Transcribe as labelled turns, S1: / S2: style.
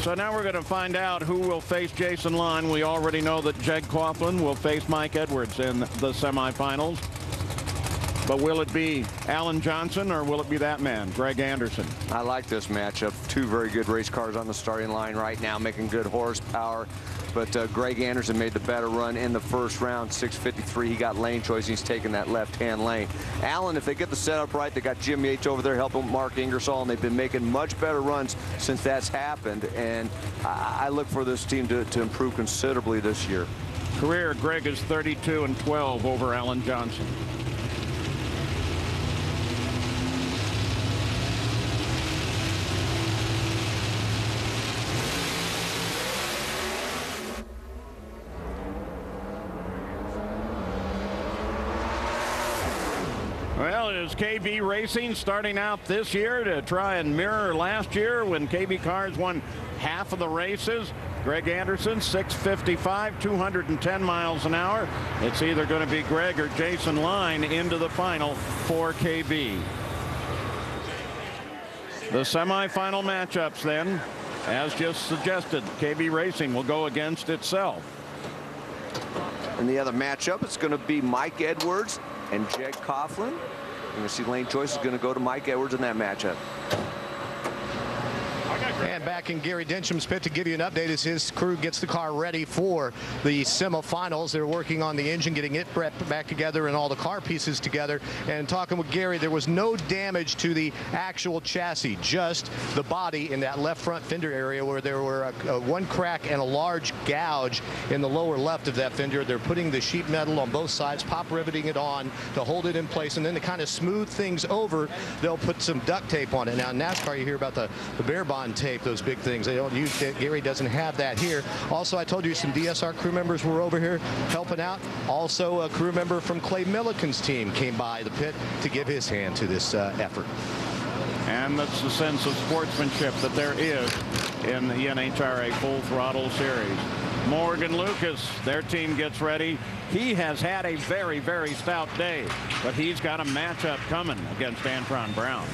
S1: So now we're going to find out who will face Jason Line. We already know that Jeg Coughlin will face Mike Edwards in the semifinals. But will it be Alan Johnson or will it be that man, Greg Anderson?
S2: I like this matchup. Two very good race cars on the starting line right now, making good horsepower. But Greg Anderson made the better run in the first round, 6:53. He got lane choice. He's taking that left-hand lane. Alan, if they get the setup right, they got Jim Yates over there helping Mark Ingersoll, and they've been making much better runs since that's happened. And I look for this team to improve considerably this year.
S1: Career, Greg is 32-12 over Alan Johnson. Well, it is KB Racing starting out this year to try and mirror last year when KB Cars won half of the races. Greg Anderson, 6:55, 210 miles an hour. It's either going to be Greg or Jason Line into the final for KB. The semifinal matchups then, as just suggested, KB Racing will go against itself.
S2: And the other matchup, it's going to be Mike Edwards and Jeg Coughlin. You're going to see lane choice is going to go to Mike Edwards in that matchup.
S3: And back in Gary Dencham's pit to give you an update as his crew gets the car ready for the semifinals. They're working on the engine, getting it back together and all the car pieces together. And talking with Gary, there was no damage to the actual chassis, just the body in that left front fender area where there were one crack and a large gouge in the lower left of that fender. They're putting the sheet metal on both sides, pop riveting it on to hold it in place, and then to kind of smooth things over, they'll put some duct tape on it. Now in NASCAR you hear about the bare bond tape, those big things. They don't use it. Gary doesn't have that here. Also, I told you some DSR crew members were over here helping out. Also, a crew member from Clay Milliken's team came by the pit to give his hand to this effort.
S1: And that's the sense of sportsmanship that there is in the NHRA Full Throttle Series. Morgan Lucas, their team gets ready. He has had a very, very stout day, but he's got a matchup coming against Antron Brown.